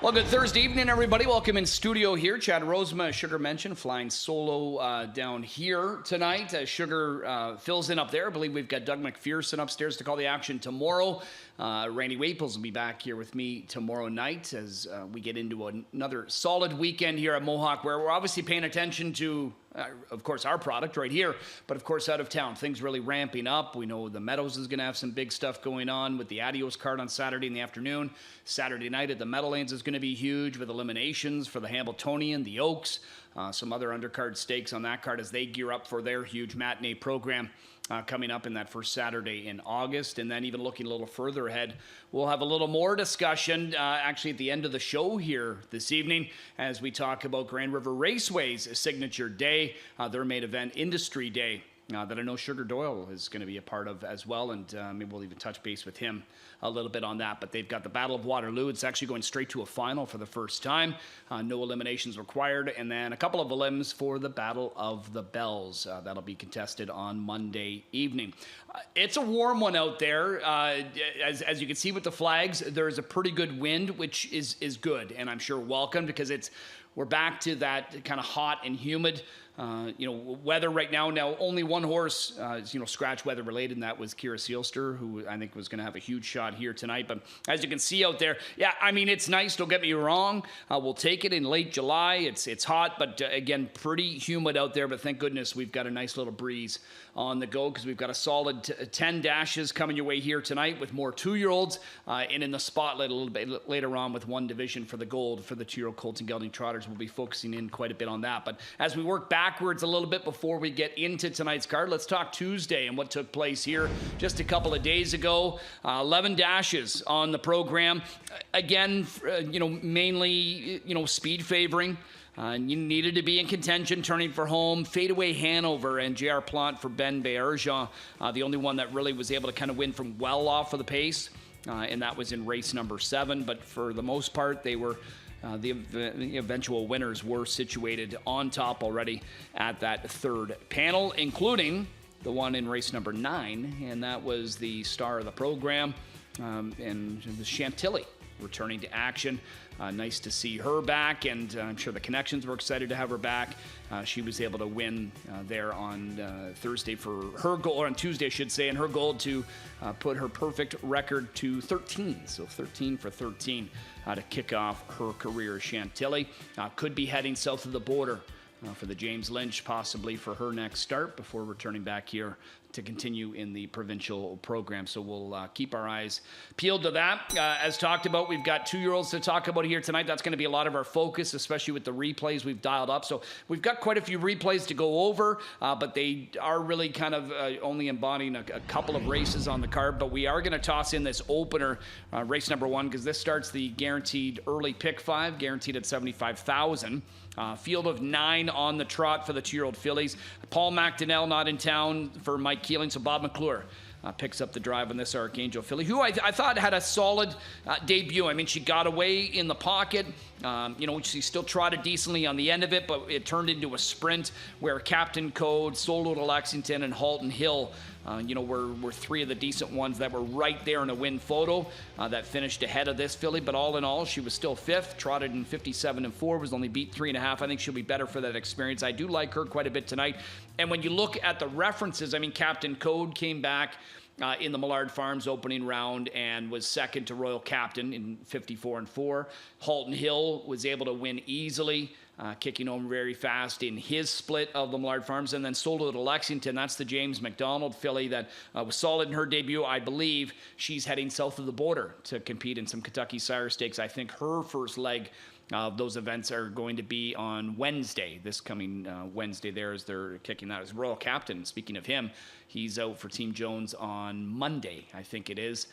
Well, good Thursday evening, everybody. Welcome in studio here. Chad Rosema, as Sugar mentioned, flying solo down here tonight. Sugar fills in up there. I believe we've got Doug McPherson upstairs to call the action tomorrow. Randy Waples will be back here with me tomorrow night as we get into another solid weekend here at Mohawk, where we're obviously paying attention to, of course, our product right here, but of course out of town. Things really ramping up. We know the Meadows is going to have some big stuff going on with the Adios card on Saturday in the afternoon. Saturday night at the Meadowlands is going to be huge with eliminations for the Hamiltonian, the Oaks, some other undercard stakes on that card as they gear up for their huge matinee program coming up in that first Saturday in August. And then even looking a little further ahead, we'll have a little more discussion actually at the end of the show here this evening as we talk about Grand River Raceway's signature day, their main event, Industry Day. That I know Sugar Doyle is going to be a part of as well, and maybe we'll even touch base with him a little bit on that. But they've got the Battle of Waterloo. It's actually going straight to a final for the first time. No eliminations required, and then a couple of elims for the Battle of the Bells. That'll be contested on Monday evening. It's a warm one out there. As you can see with the flags, there's a pretty good wind, which is good, and I'm sure welcome because we're back to that kind of hot and humid weather right now. Now, only one horse is, scratch weather related, and that was Kira Seelster, who I think was going to have a huge shot here tonight. But as you can see out there, yeah, I mean, it's nice. Don't get me wrong. We'll take it in late July. It's hot, but again, pretty humid out there. But thank goodness we've got a nice little breeze on the go because we've got a solid 10 dashes coming your way here tonight with more 2-year-olds and in the spotlight a little bit later on with one division for the gold for the 2-year-old Colts and Gelding Trotters. We'll be focusing in quite a bit on that. But as we work backwards a little bit before we get into tonight's card, let's talk Tuesday and what took place here just a couple of days ago. 11 dashes on the program. Again, mainly, speed favoring. You needed to be in contention, turning for home. Fadeaway Hanover and J.R. Plant for Ben Bergeron. The only one that really was able to kind of win from well off of the pace, and that was in race number 7. But for the most part, they were the eventual winners were situated on top already at that third panel, including the one in race number 9, and that was the star of the program, and it was Chantilly returning to action. Nice to see her back, and I'm sure the connections were excited to have her back. She was able to win there on Thursday for her goal, or on Tuesday, I should say, and her goal to put her perfect record to 13. So 13 for 13 to kick off her career. Chantilly could be heading south of the border for the James Lynch, possibly for her next start before returning back here to continue in the provincial program. So we'll keep our eyes peeled to that. As talked about, we've got 2-year-olds to talk about here tonight. That's going to be a lot of our focus, especially with the replays we've dialed up. So we've got quite a few replays to go over, but they are really kind of only embodying a couple of races on the card. But we are going to toss in this opener, race number 1, because this starts the guaranteed early pick 5, guaranteed at $75,000. Field of 9 on the trot for the 2-year-old fillies. Paul McDonnell not in town for Mike Keeling, so Bob McClure picks up the drive on this Archangel filly, who I thought had a solid debut. I mean, she got away in the pocket. She still trotted decently on the end of it, but it turned into a sprint where Captain Code, Solo to Lexington, and Halton Hill were 3 of the decent ones that were right there in a win photo that finished ahead of this filly. But all in all, she was still 5th, trotted in 57-4, was only beat 3.5. I think she'll be better for that experience. I do like her quite a bit tonight. And when you look at the references, I mean, Captain Code came back in the Millard Farms opening round and was second to Royal Captain in 54-4. Halton Hill was able to win easily, kicking home very fast in his split of the Millard Farms. And then Solo to Lexington, that's the James McDonald filly that was solid in her debut. I believe she's heading south of the border to compete in some Kentucky Sire Stakes. I think her first leg those events are going to be on Wednesday, this coming Wednesday there as they're kicking that. As Royal Captain, speaking of him, he's out for Team Jones on Monday, I think it is.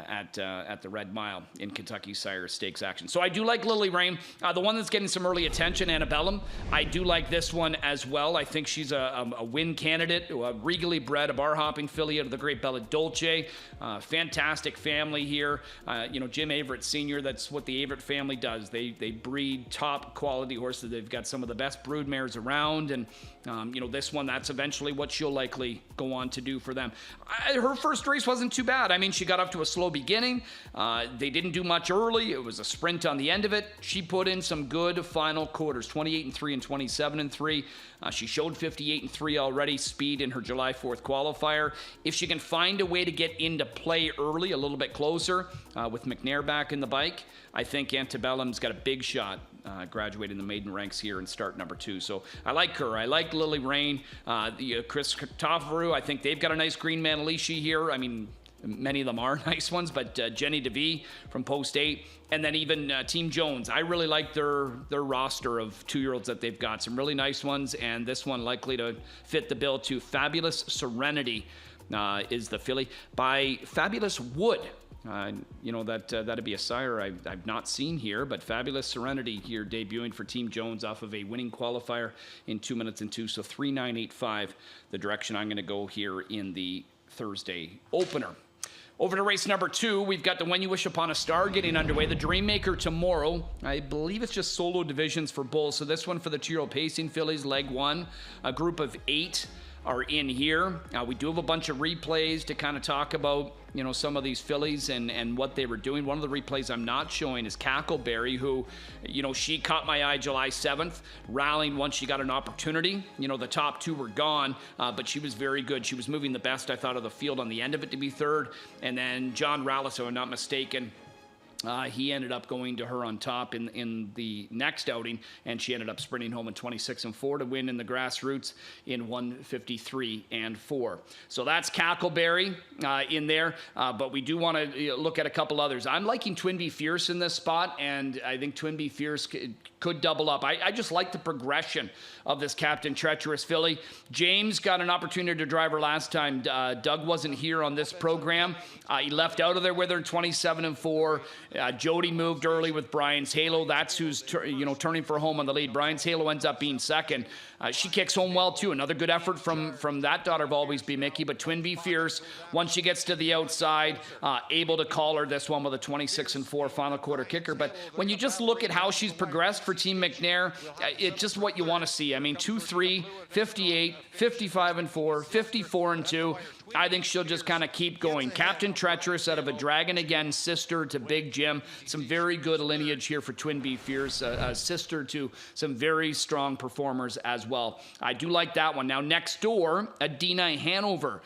At the Red Mile in Kentucky Sire Stakes action. So I do like Lily Rain. The one that's getting some early attention, Annabellum, I do like this one as well. I think she's a win candidate, regally bred, a bar-hopping filly out of the great Bella Dolce. Fantastic family here. Jim Averett Sr., that's what the Averett family does. They breed top quality horses. They've got some of the best brood mares around, and this one, that's eventually what she'll likely go on to do for them. Her first race wasn't too bad. I mean, she got off to a a slow beginning. They didn't do much early. It was a sprint on the end of it. She put in some good final quarters, 28-3 and 27-3. She showed 58-3 already, speed in her July 4th qualifier. If she can find a way to get into play early, a little bit closer, with McNair back in the bike, I think Antebellum's got a big shot graduating the maiden ranks here and start number 2. So I like her. I like Lily Rain. Chris Tofferu, I think they've got a nice green Manalishi here. I mean, many of them are nice ones, but Jenny DeVee from Post 8, and then even Team Jones. I really like their roster of 2-year-olds that they've got. Some really nice ones, and this one likely to fit the bill too. Fabulous Serenity is the filly by Fabulous Wood. That'd be a sire I've not seen here, but Fabulous Serenity here debuting for Team Jones off of a winning qualifier in 2 minutes and 2, so 3:9.85, the direction I'm going to go here in the Thursday opener. Over to race number 2, we've got the When You Wish Upon a Star getting underway. The Dreammaker tomorrow. I believe it's just solo divisions for bulls, so this one for the 2-year-old pacing fillies, leg 1, a group of 8 are in here. We do have a bunch of replays to kind of talk about, some of these fillies and what they were doing. One of the replays I'm not showing is Cackleberry, who, she caught my eye July 7th, rallying once she got an opportunity. The top 2 were gone, but she was very good. She was moving the best, I thought, of the field on the end of it to be 3rd. And then John Rallis, if I'm not mistaken, he ended up going to her on top in the next outing, and she ended up sprinting home in 26-4 to win in the grassroots in 1:53.4. So that's Cackleberry in there, but we do want to look at a couple others. I'm liking Twinbee Fierce in this spot, and I think Twinbee Fierce could double up. I just like the progression of this Captain Treacherous filly. James got an opportunity to drive her last time. Doug wasn't here on this program. He left out of there with her in 27-4. Jody moved early with Brian's Halo. That's who's turning for home on the lead. Brian's Halo ends up being 2nd. She kicks home well too. Another good effort from that daughter of Always Be Mickey. But Twinbee Fierce, once she gets to the outside, able to call her this one with a 26-4 final quarter kicker. But when you just look at how she's progressed for Team McNair, it's just what you want to see. I mean, 2-3, 58, 55-4, 54-2. I think she'll just kind of keep going. Captain Treacherous out of a Dragon Again, sister to Big Jim. Some very good lineage here for Twinbee Fierce, a sister to some very strong performers as well. I do like that one. Now, next door, Adina Hanover.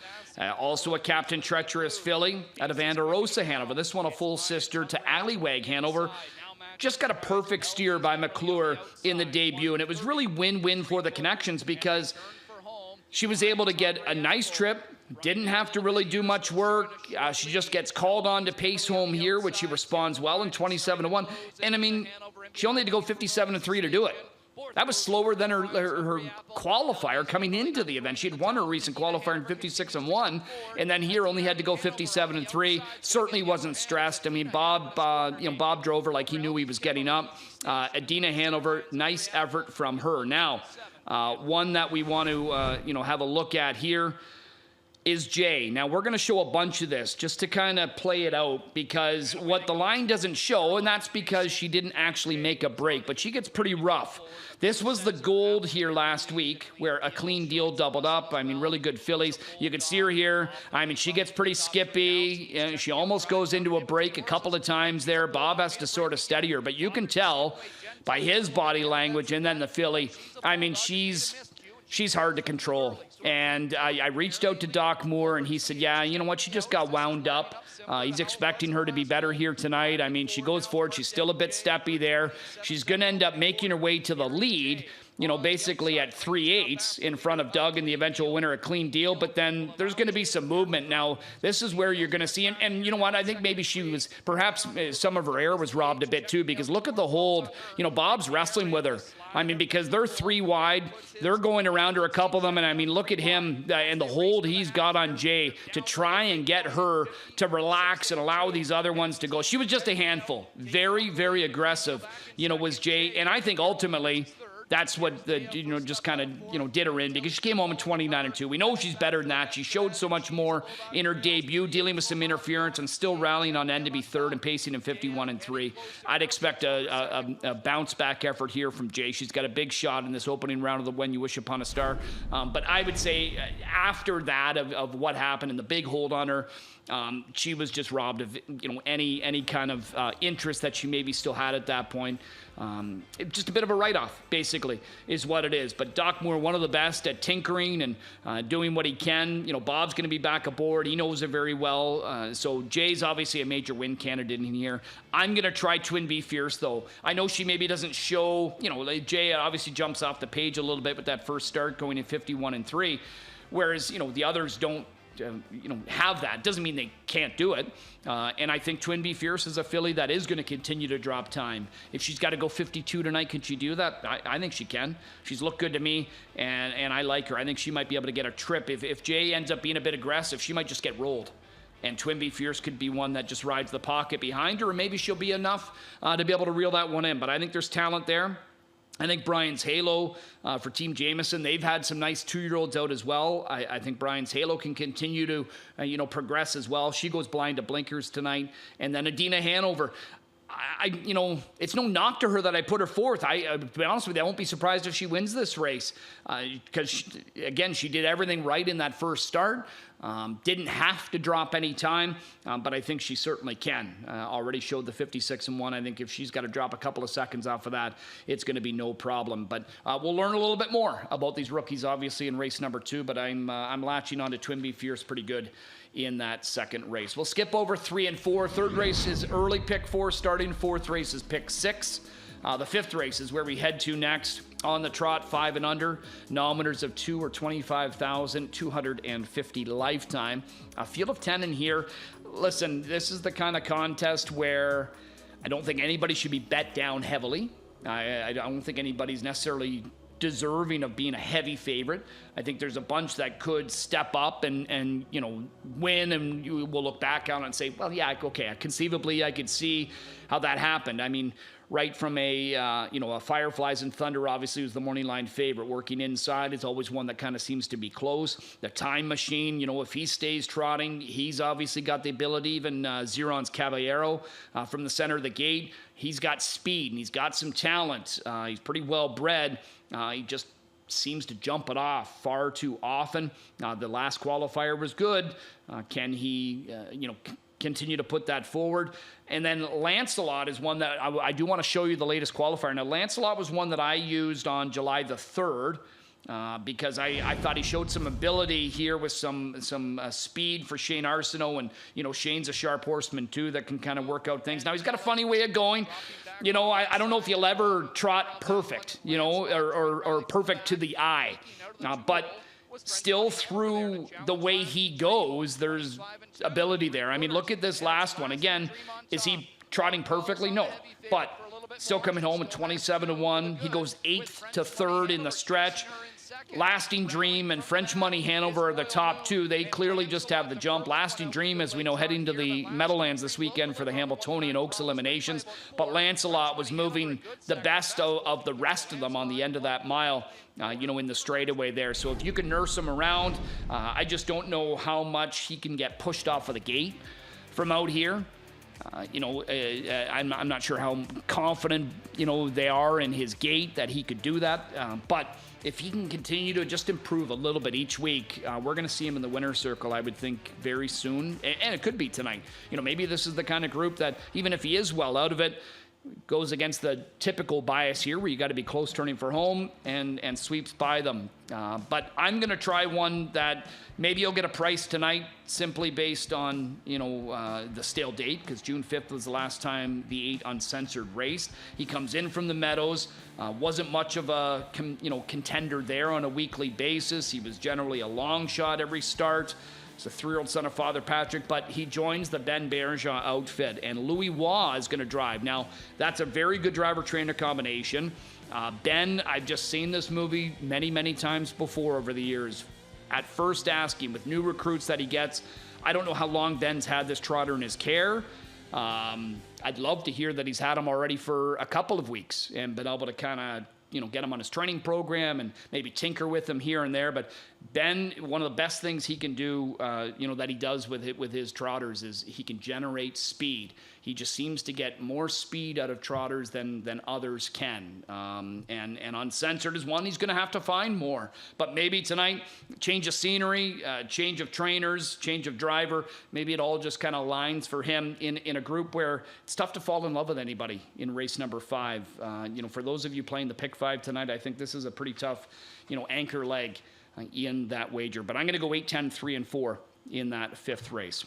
Also a Captain Treacherous filly out of Anderosa Hanover. This one a full sister to Allywag Hanover. Just got a perfect steer by McClure in the debut, and it was really win-win for the Connections because she was able to get a nice trip, didn't have to really do much work. She just gets called on to pace home here, which she responds well in 27-1. And I mean, she only had to go 57-3 to do it. That was slower than her qualifier coming into the event. She had won her recent qualifier in 56-1, and then here only had to go 57-3. Certainly wasn't stressed. I mean, Bob drove her like he knew he was getting up. Adina Hanover, nice effort from her. Now, one that we want to have a look at here is Jay. Now, we're going to show a bunch of this just to kind of play it out because what the line doesn't show, and that's because she didn't actually make a break, but she gets pretty rough. This was the gold here last week where a clean deal doubled up. I mean, really good fillies. You can see her here. I mean, she gets pretty skippy. She almost goes into a break a couple of times there. Bob has to sort of steady her, but you can tell by his body language and then the filly, I mean, she's hard to control. And I reached out to Doc Moore, and he said, yeah, you know what, she just got wound up. He's expecting her to be better here tonight. I mean, she goes forward. She's still a bit steppy there. She's going to end up making her way to the lead, basically at 3/8 in front of Doug and the eventual winner, a clean deal. But then there's going to be some movement. Now, this is where you're going to see, and you know what, I think maybe she was, perhaps some of her air was robbed a bit too, because look at the hold. Bob's wrestling with her. I mean, because they're 3 wide, they're going around her, a couple of them, and I mean, look at him and the hold he's got on Jay to try and get her to relax and allow these other ones to go. She was just a handful. Very, very aggressive, was Jay, and I think ultimately That's what just kind of did her in, because she came home in 29-2. We know she's better than that. She showed so much more in her debut, dealing with some interference and still rallying on end to be third and pacing in 51-3. I'd expect a bounce back effort here from Jay. She's got a big shot in this opening round of the When You Wish Upon a Star. But I would say after that of what happened and the big hold on her, she was just robbed of any kind of interest that she maybe still had at that point. Just a bit of a write-off, basically, is what it is. But Doc Moore, one of the best at tinkering and doing what he can. Bob's going to be back aboard. He knows it very well. So Jay's obviously a major win candidate in here. I'm going to try Twin Bee Fierce, though. I know she maybe doesn't show, Jay obviously jumps off the page a little bit with that first start going in 51-3, whereas, the others don't have that. Doesn't mean they can't do it. And I think Twin Bee Fierce is a filly that is going to continue to drop time. If she's got to go 52 tonight, can she do that? I think she can. She's looked good to me, and I like her. I think she might be able to get a trip. If Jay ends up being a bit aggressive, she might just get rolled. And Twin Bee Fierce could be one that just rides the pocket behind her, or maybe she'll be enough to be able to reel that one in. But I think there's talent there. I think Brian's Halo for Team Jameson, they've had some nice 2-year-olds out as well. I think Brian's Halo can continue to, progress as well. She goes blind to blinkers tonight. And then Adina Hanover. It's no knock to her that I put her fourth. To be honest with you, I won't be surprised if she wins this race because, she did everything right in that first start. Didn't have to drop any time, but I think she certainly can. Already showed the 56-1. I think if she's got to drop a couple of seconds off of that, it's going to be no problem. But we'll learn a little bit more about these rookies, obviously, in race number 2. But I'm latching on to Twin Bee Fierce pretty good in that second race. We'll skip over 3 and 4. Third race is early pick 4 starting. Fourth race is pick 6. The fifth race is where we head to next. On the trot, 5 and under. Nominators of 2 or 25,250 lifetime. A field of 10 in here. Listen, this is the kind of contest where I don't think anybody should be bet down heavily. I don't think anybody's necessarily deserving of being a heavy favorite. I think there's a bunch that could step up and win, and you will look back on it and say, well, yeah, okay, conceivably I could see how that happened. I mean, right from a Fireflies and Thunder obviously was the morning line favorite. Working inside is always one that kind of seems to be close. The Time Machine, if he stays trotting, he's obviously got the ability. Even Zeron's Caballero from the center of the gate, he's got speed and he's got some talent. He's pretty well bred. He just seems to jump it off far too often. The last qualifier was good. Can he, continue to put that forward? And then Lancelot is one that I do want to show you the latest qualifier. Now, Lancelot was one that I used on July the 3rd because I thought he showed some ability here with some speed for Shane Arsenault. And, Shane's a sharp horseman, too, that can kind of work out things. Now, he's got a funny way of going. I don't know if you'll ever trot perfect, or perfect to the eye. But still, through the way he goes, there's ability there. I mean, look at this last one. Again, is he trotting perfectly? No. But still coming home at 27-1. He goes 8th to 3rd in the stretch. Lasting Dream and French Money Hanover are the top 2. They clearly just have the jump. Lasting Dream, as we know, heading to the Meadowlands this weekend for the Hamiltonian Oaks eliminations. But Lancelot was moving the best of the rest of them on the end of that mile, in the straightaway there. So if you can nurse him around, I just don't know how much he can get pushed off of the gate from out here. I'm not sure how confident, they are in his gait that he could do that. But if he can continue to just improve a little bit each week, we're going to see him in the winner's circle, I would think, very soon. And it could be tonight. Maybe this is the kind of group that, even if he is well out of it, goes against the typical bias here where you got to be close turning for home and sweeps by them. But I'm going to try one that maybe you'll get a price tonight simply based on, the stale date, because June 5th was the last time the 8 Uncensored raced. He comes in from the Meadows, wasn't much of a, contender there on a weekly basis. He was generally a long shot every start. He's a 3-year-old son of Father Patrick, but he joins the Ben Bergeron outfit, and Louis Waugh is going to drive. Now, that's a very good driver-trainer combination. Ben, I've just seen this movie many, many times before over the years. At first asking, with new recruits that he gets, I don't know how long Ben's had this trotter in his care. I'd love to hear that he's had him already for a couple of weeks and been able to kind of get him on his training program and maybe tinker with him here and there. But Ben, one of the best things he can do, that he does with his trotters is he can generate speed. He just seems to get more speed out of trotters than others can. And Uncensored is one he's going to have to find more. But maybe tonight, change of scenery, change of trainers, change of driver, maybe it all just kind of lines for him in a group where it's tough to fall in love with anybody in race number 5. For those of you playing the pick 5 tonight, I think this is a pretty tough, anchor leg in that wager. But I'm going to go 8, 10, 3, and 4 in that 5th race.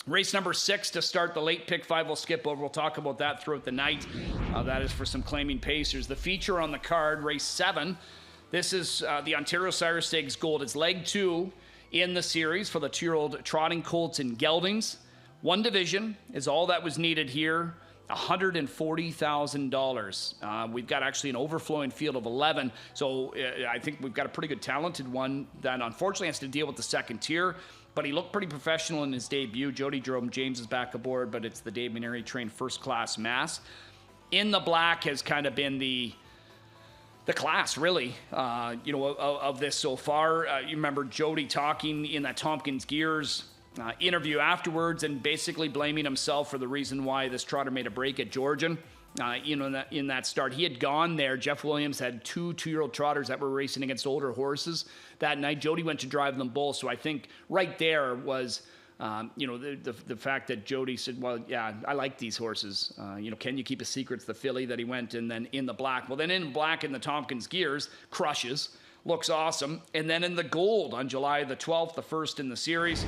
Race number 6 to start the late pick 5 we'll skip over. We'll talk about that throughout the night. That is for some claiming pacers. The feature on the card, race 7. This is the Ontario Sire Stakes Gold. It's leg 2 in the series for the 2-year-old trotting colts and geldings. 1 division is all that was needed here. $140,000. We've got actually an overflowing field of 11. So I think we've got a pretty good talented one that unfortunately has to deal with the second tier. But he looked pretty professional in his debut. Jody drove him. James is back aboard, but it's the Dave Maneri trained first class mass. In the Black has kind of been the class, really, of this so far. You remember Jody talking in that Tompkins Gears interview afterwards and basically blaming himself for the reason why this trotter made a break at Georgian. In that start, he had gone there. Jeff Williams had 2 2-year-old trotters that were racing against older horses that night. Jody went to drive them both. So I think right there was, the fact that Jody said, well, yeah, I like these horses. Can you keep a secret? It's the filly that he went and then in the Black. Well, then in Black in the Tompkins Gears, crushes, looks awesome. And then in the Gold on July the 12th, the first in the series,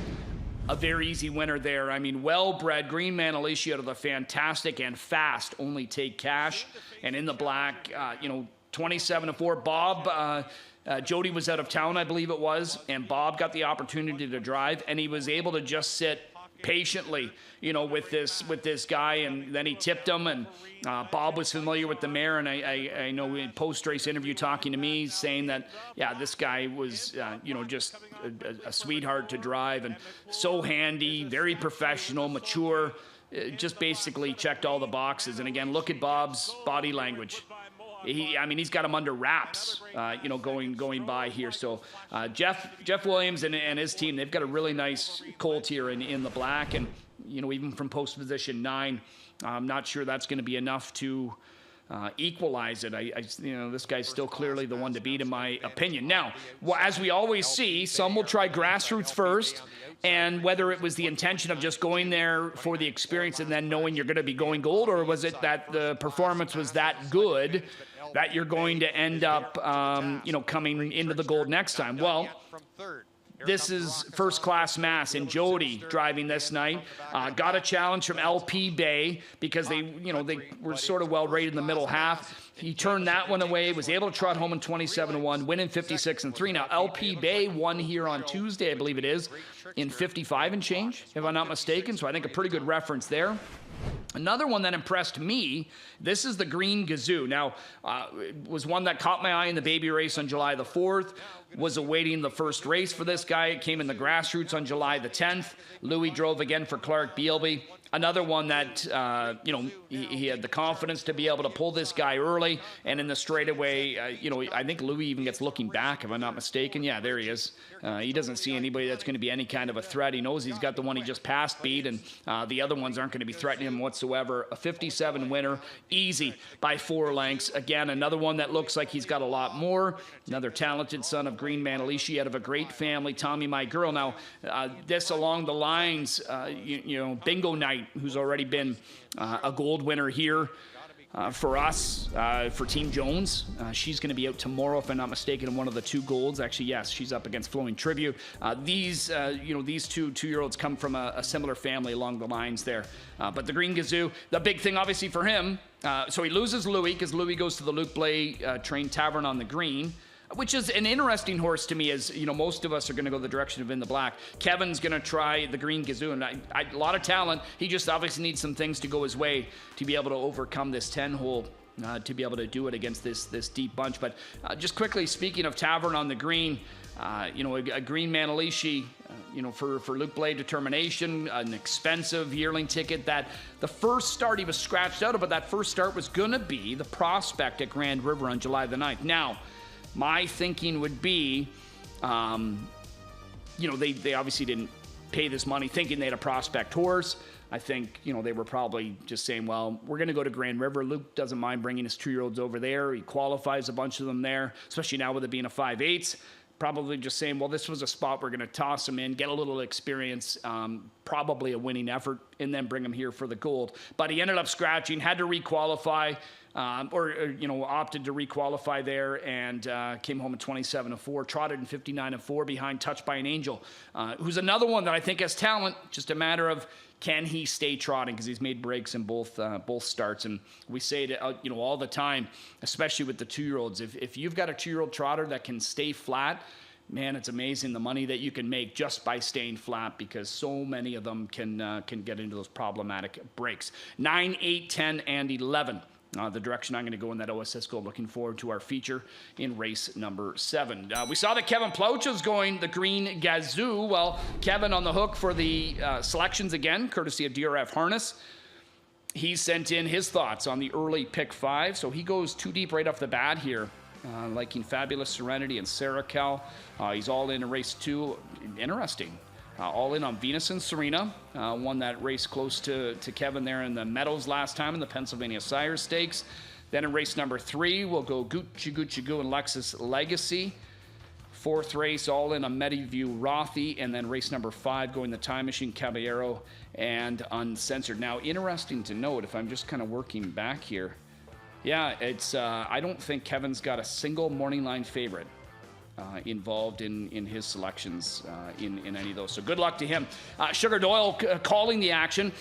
a very easy winner there. I mean, well-bred Green Man Alicia out of the fantastic and fast Only Take Cash. And in the Black, 27-4. Bob, Jody was out of town, I believe it was, and Bob got the opportunity to drive, and he was able to just sit patiently, with this guy, and then he tipped him, and Bob was familiar with the mare, and I know in post-race interview talking to me saying that, yeah, this guy was, just a sweetheart to drive, and so handy, very professional, mature, just basically checked all the boxes. And again, look at Bob's body language. He's got him under wraps, going by here. So Jeff Williams and his team, they've got a really nice colt here in the Black. And, even from post position 9, I'm not sure that's going to be enough to equalize it. This guy's still clearly the one to beat in my opinion. Now, as we always see, some will try grassroots first. And whether it was the intention of just going there for the experience and then knowing you're going to be going gold, or was it that the performance was that good that you're going to end up, coming into the gold next time? Well, this is first class mass, and Jody driving this night got a challenge from LP Bay because they were sort of well rated in the middle half. He turned that one away, was able to trot home in 27-1, win in 56-3. Now LP Bay won here on Tuesday, I believe it is, in 55 and change, if I'm not mistaken. So I think a pretty good reference there. Another one that impressed me, this is the Green Gazoo. Now, it was one that caught my eye in the baby race on July the 4th, was awaiting the first race for this guy. It came in the grassroots on July the 10th. Louis drove again for Clark Bealby. Another one that, he had the confidence to be able to pull this guy early, and in the straightaway, I think Louis even gets looking back, if I'm not mistaken. Yeah, there he is. He doesn't see anybody that's going to be any kind of a threat. He knows he's got the one he just passed beat, and the other ones aren't going to be threatening him whatsoever. A 57 winner, easy by 4 lengths. Again, another one that looks like he's got a lot more. Another talented son of Green Man Alicia out of a great family, Tommy My Girl. Now, this along the lines, Bingo Night, who's already been a gold winner here for us, for Team Jones. She's going to be out tomorrow, if I'm not mistaken, in one of the 2 golds. Actually, yes, she's up against Flowing Tribute. These 2 2-year-olds come from a similar family along the lines there. But the Green Gazoo, the big thing obviously for him, so he loses Louis because Louis goes to the Luke Blay trained Tavern on the Green, which is an interesting horse to me, as most of us are going to go the direction of In the Black. Kevin's going to try the Green Gazoo, and a lot of talent. He just obviously needs some things to go his way to be able to overcome this 10-hole to be able to do it against this deep bunch. But just quickly, speaking of Tavern on the Green, a Green Manalishi, for Luke Blade Determination, an expensive yearling ticket that the first start he was scratched out of, but that first start was going to be the prospect at Grand River on July the 9th. Now, my thinking would be, they obviously didn't pay this money thinking they had a prospect horse. I think, they were probably just saying, well, we're going to go to Grand River. Luke doesn't mind bringing his 2-year-olds over there. He qualifies a bunch of them there, especially now with it being a 5/8. Probably just saying, well, this was a spot we're going to toss him in, get a little experience, probably a winning effort, and then bring him here for the gold. But he ended up scratching, had to requalify, opted to requalify there, and came home at 27-4, trotted in 59-4 behind Touched by an Angel, who's another one that I think has talent. Just a matter of, can he stay trotting? Because he's made breaks in both starts. And we say it, all the time, especially with the 2-year-olds. If you've got a 2-year-old trotter that can stay flat, man, it's amazing the money that you can make just by staying flat, because so many of them can get into those problematic breaks. 9, 8, 10, and 11. The direction I'm going to go in that OSS Gold. Looking forward to our feature in race number 7. We saw that Kevin Plouch is going the Green Gazoo. Well, Kevin on the hook for the selections again, courtesy of DRF Harness. He sent in his thoughts on the early pick 5. So he goes too deep right off the bat here, liking Fabulous Serenity and Sarah Cal. He's all in race 2. Interesting. All in on Venus and Serena, won that race close to Kevin there in the Meadows last time in the Pennsylvania Sire Stakes. Then in race number 3, we'll go Gucci Gucci Goo and Lexus Legacy. 4th race, all in on Mediview Rothy. And then race number 5, going the Time Machine Caballero and Uncensored. Now, interesting to note, if I'm just kind of working back here, it's I don't think Kevin's got a single morning line favorite involved in his selections in any of those. So good luck to him. Sugar Doyle calling the action.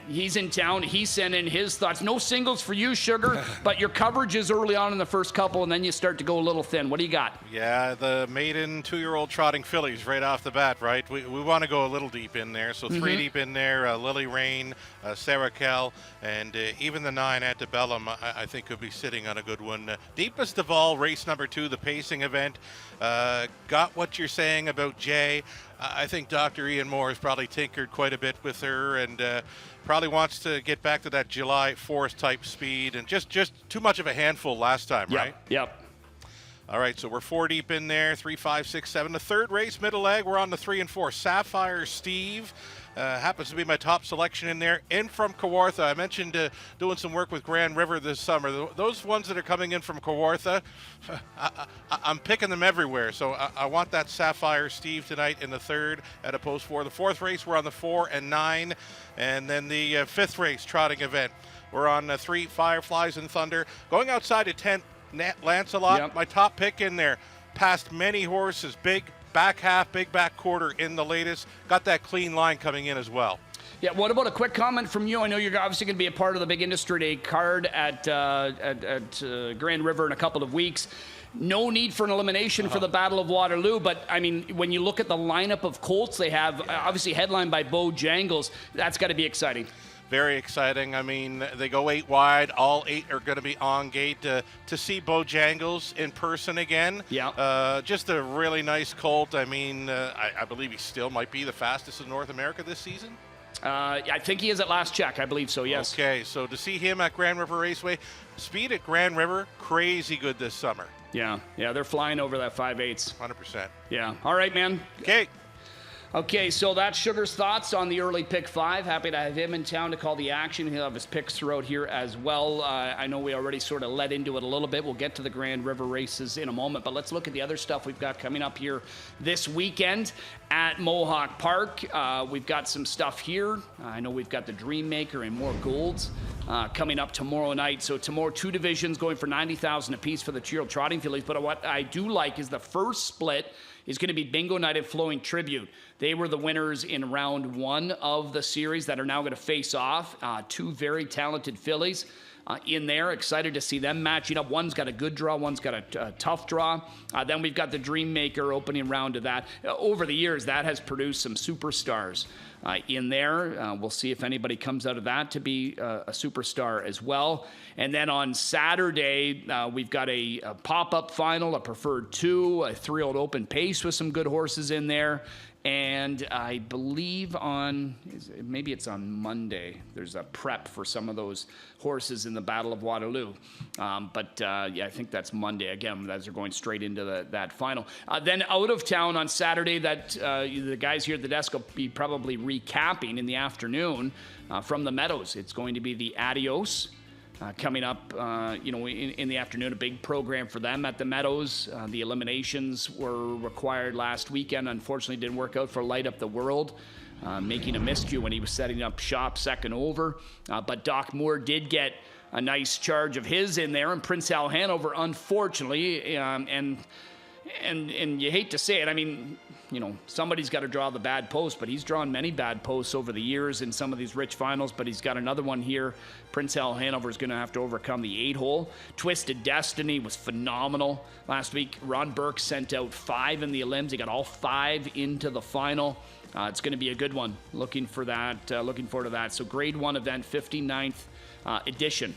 He's in town. He sent in his thoughts. No singles for you, Sugar, but your coverage is early on in the first couple, and then you start to go a little thin. What do you got? Yeah, the maiden 2-year-old trotting fillies right off the bat, right? We want to go a little deep in there. So 3 deep in there, Lily Rain, Sarah Cal, and even the 9 Antebellum, I think could be sitting on a good one. Deepest of all, race number 2, the pacing event. Got what you're saying about Jay. I think Dr. Ian Moore has probably tinkered quite a bit with her, and probably wants to get back to that July 4th type speed, and just too much of a handful last time, right? Yep. All right, so we're 4 deep in there, 3, 5, 6, 7. The third race, middle leg, we're on the 3 and 4. Sapphire Steve happens to be my top selection in there. In from Kawartha. I mentioned doing some work with Grand River this summer. Those ones that are coming in from Kawartha, I'm picking them everywhere. So I want that Sapphire Steve tonight in the 3rd at a post 4. The 4th race, we're on the 4 and 9. And then the 5th race, trotting event, we're on 3, Fireflies and Thunder. Going outside at 10, Lancelot, my top pick in there. Past many horses, big back half, big back quarter in the latest. Got that clean line coming in as well. Yeah, what about a quick comment from you? I know you're obviously going to be a part of the big Industry Day card at Grand River in a couple of weeks. No need for an elimination for the Battle of Waterloo, but, I mean, when you look at the lineup of colts they have, obviously headlined by Bojangles, that's got to be exciting. Very exciting. I mean, they go 8 wide. All 8 are going to be on gate. To see Bojangles in person again, just a really nice colt. I mean, I believe he still might be the fastest in North America this season. I think he is at last check. I believe so, yes. Okay, so to see him at Grand River Raceway, speed at Grand River, crazy good this summer. Yeah, they're flying over that 5/8. 100%. Yeah. All right, man. Okay, so that's Sugar's thoughts on the early pick 5. Happy to have him in town to call the action. He'll have his picks throughout here as well. I know we already sort of led into it a little bit. We'll get to the Grand River races in a moment, but let's look at the other stuff we've got coming up here this weekend at Mohawk Park. We've got some stuff here. I know we've got the Dream Maker and more golds coming up tomorrow night. So tomorrow, 2 divisions going for $90,000 apiece for the Cheryl Trotting Fillies. But what I do like is the first split is going to be Bingo Night at Flowing Tribute. They were the winners in round 1 of the series that are now going to face off. 2 very talented fillies in there. Excited to see them matching up. One's got a good draw, one's got a tough draw. Then we've got the Dream Maker opening round of that. Over the years, that has produced some superstars. in there. We'll see if anybody comes out of that to be a superstar as well. And then on Saturday, we've got a pop-up final, a preferred 2, a 3-year-old open pace with some good horses in there. And I believe maybe it's on Monday, there's a prep for some of those horses in the Battle of Waterloo. But I think that's Monday. Again, as they're going straight into that final. Then out of town on Saturday, that the guys here at the desk will be probably recapping in the afternoon from the Meadows. It's going to be the Adios. Coming up, in the afternoon, a big program for them at the Meadows. The eliminations were required last weekend. Unfortunately, didn't work out for Light Up the World, making a miscue when he was setting up shop second over. But Doc Moore did get a nice charge of his in there, and Prince Hal Hanover, unfortunately, and you hate to say it, I mean, somebody's got to draw the bad post, but he's drawn many bad posts over the years in some of these rich finals, but he's got another one here. Prince Hal Hanover is going to have to overcome the 8-hole. Twisted Destiny was phenomenal last week. Ron Burke sent out 5 in the elims. He got all 5 into the final. It's going to be a good one. Looking forward to that. So grade 1 event, 59th edition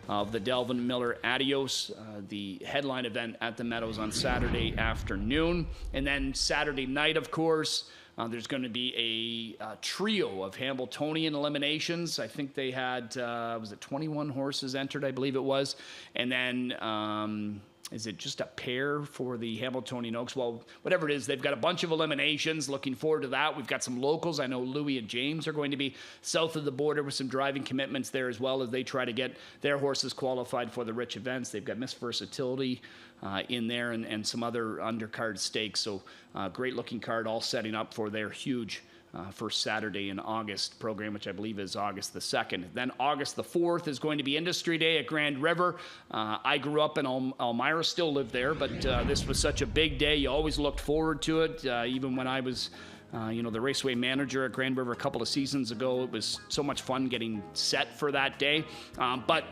of the Delvin Miller Adios, the headline event at the Meadows on Saturday afternoon. And then Saturday night, of course, there's going to be a trio of Hambletonian eliminations. I think they had, 21 horses entered, I believe it was. And then is it just a pair for the Hambletonian Oaks? Well, whatever it is, they've got a bunch of eliminations. Looking forward to that. We've got some locals. I know Louis and James are going to be south of the border with some driving commitments there as well as they try to get their horses qualified for the rich events. They've got Miss Versatility in there and some other undercard stakes. So great looking card all setting up for their huge first Saturday in August program, which I believe is August the 2nd. Then August the 4th is going to be Industry Day at Grand River. I grew up in Elmira, still live there, but this was such a big day. You always looked forward to it. Even when I was the raceway manager at Grand River a couple of seasons ago, it was so much fun getting set for that day. But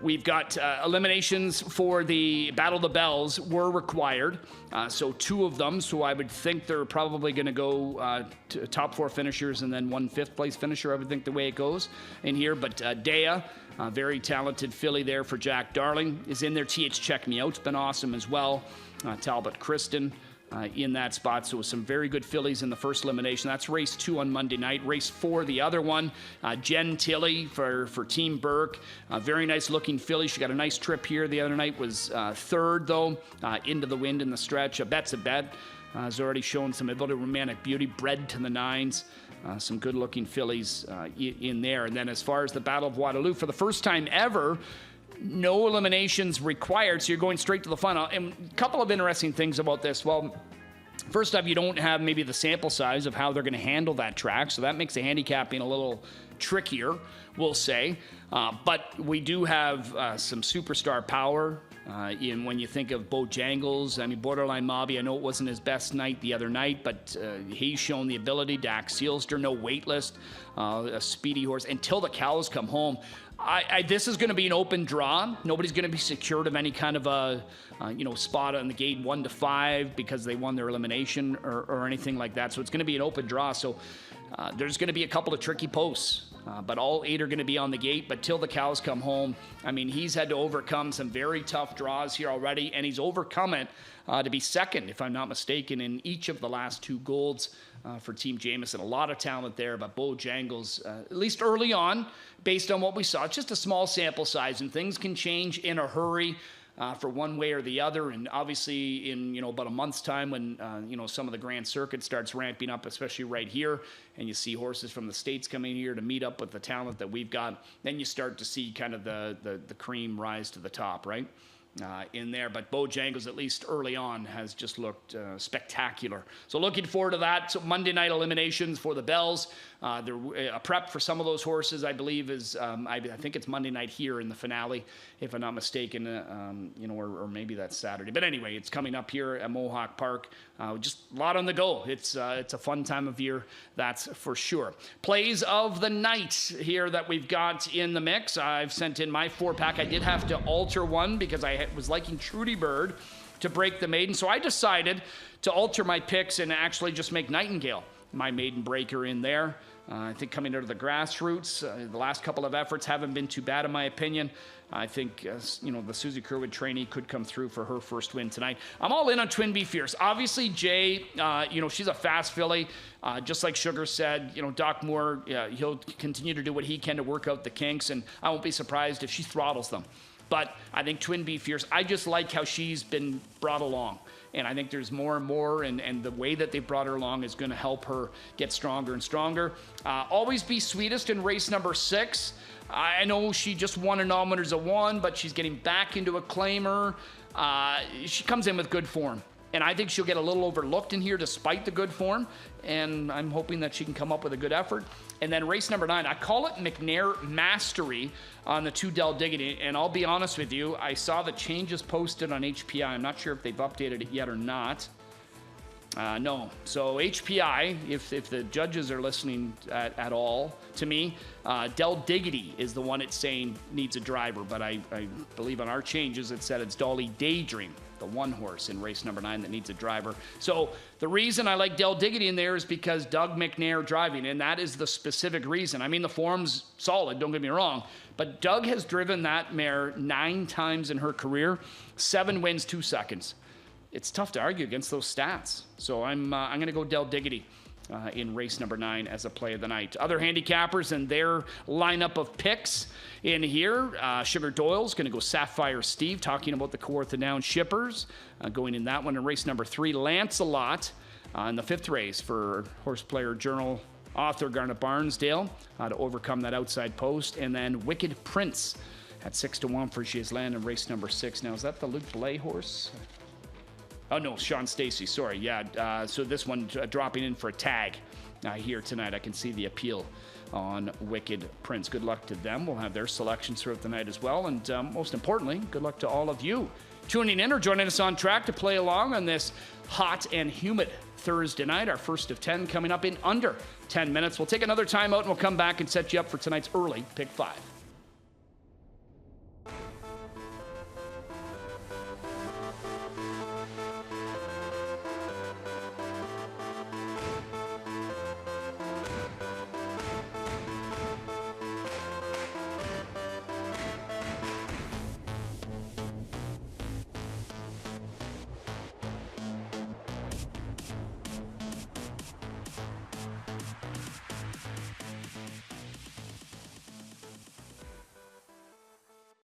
we've got eliminations for the Battle of the Bells were required. So 2 of them. So I would think they're probably going to go to top 4 finishers and then 1 5th place finisher. I would think the way it goes in here. But Dea, very talented filly there for Jack Darling, is in there. TH Check Me Out's been awesome as well. Talbot Kristen in that spot. So some very good fillies in the first elimination. That's race 2 on Monday night. Race 4, the other one, Jen Tilley for Team Burke. Very nice looking filly. She got a nice trip here. The other night was 3rd though, into the wind in the stretch. Bet's a Bet has already shown some ability, romantic beauty, bred to the 9s. Some good looking fillies in there. And then as far as the Battle of Waterloo, for the first time ever, no eliminations required, so you're going straight to the final. And a couple of interesting things about this. Well, first off, you don't have maybe the sample size of how they're going to handle that track, so that makes the handicapping a little trickier, we'll say. But we do have some superstar power in when you think of Bojangles. I mean, Borderline Mobby, I know it wasn't his best night the other night, but he's shown the ability. Dax Sealster, no wait list, a speedy horse. Until the Cows Come Home, this is going to be an open draw. Nobody's going to be secured of any kind of a spot on the gate 1 to 5 because they won their elimination or anything like that. So it's going to be an open draw. So there's going to be a couple of tricky posts. But all 8 are going to be on the gate. But till the Cows Come Home, I mean, he's had to overcome some very tough draws here already, and he's overcome it to be second, if I'm not mistaken, in each of the last 2 golds for Team Jameson. A lot of talent there, but Bojangles, at least early on, based on what we saw, it's just a small sample size, and things can change in a hurry. For one way or the other, and obviously in about a month's time when some of the Grand Circuit starts ramping up, especially right here, and you see horses from the States coming here to meet up with the talent that we've got, then you start to see kind of the cream rise to the top, right? In there, but Bojangles, at least early on, has just looked spectacular. So looking forward to that. So Monday night eliminations for the Bells. A prep for some of those horses, I believe, is I think it's Monday night here in the finale, if I'm not mistaken, or maybe that's Saturday. But anyway, it's coming up here at Mohawk Park. Just a lot on the go. It's a fun time of year, that's for sure. Plays of the night here that we've got in the mix. I've sent in my 4-pack. I did have to alter one because I was liking Trudy Bird to break the maiden. So I decided to alter my picks and actually just make Nightingale my maiden breaker in there. I think coming out of the grassroots, the last couple of efforts haven't been too bad in my opinion. I think, the Susie Kerwood trainee could come through for her first win tonight. I'm all in on Twin Bee Fierce. Obviously, Jay, she's a fast filly. Just like Sugar said, Doc Moore, he'll continue to do what he can to work out the kinks, and I won't be surprised if she throttles them. But I think Twin Bee Fierce, I just like how she's been brought along. And I think there's more and more, and the way that they brought her along is going to help her get stronger and stronger. Always Be Sweetest in race number 6. I know she just won a Nominators of 1, but she's getting back into a claimer. She comes in with good form. And I think she'll get a little overlooked in here despite the good form. And I'm hoping that she can come up with a good effort. And then race number 9, I call it McNair Mastery on the 2 Del Diggity. And I'll be honest with you, I saw the changes posted on HPI. I'm not sure if they've updated it yet or not. No. So HPI, if the judges are listening at all to me, Del Diggity is the one it's saying needs a driver. But I believe on our changes it said it's Dolly Daydream, the 1 horse in race number 9 that needs a driver. So the reason I like Del Diggity in there is because Doug McNair driving, and that is the specific reason. I mean, the form's solid, don't get me wrong, but Doug has driven that mare 9 times in her career, 7 wins, 2 seconds. It's tough to argue against those stats. So I'm going to go Del Diggity in race number 9 as a play of the night. Other handicappers and their lineup of picks in here. Sugar Doyle's going to go Sapphire Steve, talking about the Kawartha Down Shippers. Going in that one in race number 3. Lancelot in the 5th race for Horse Player Journal author Garnet Barnsdale to overcome that outside post. And then Wicked Prince at 6-1 for Gisland in race number 6. Now, is that the Luke Blais horse? Oh, no, Sean Stacy, sorry. Yeah, so this one dropping in for a tag here tonight. I can see the appeal on Wicked Prince. Good luck to them. We'll have their selections throughout the night as well. And most importantly, good luck to all of you tuning in or joining us on track to play along on this hot and humid Thursday night. Our first of 10 coming up in under 10 minutes. We'll take another time out and we'll come back and set you up for tonight's early Pick 5.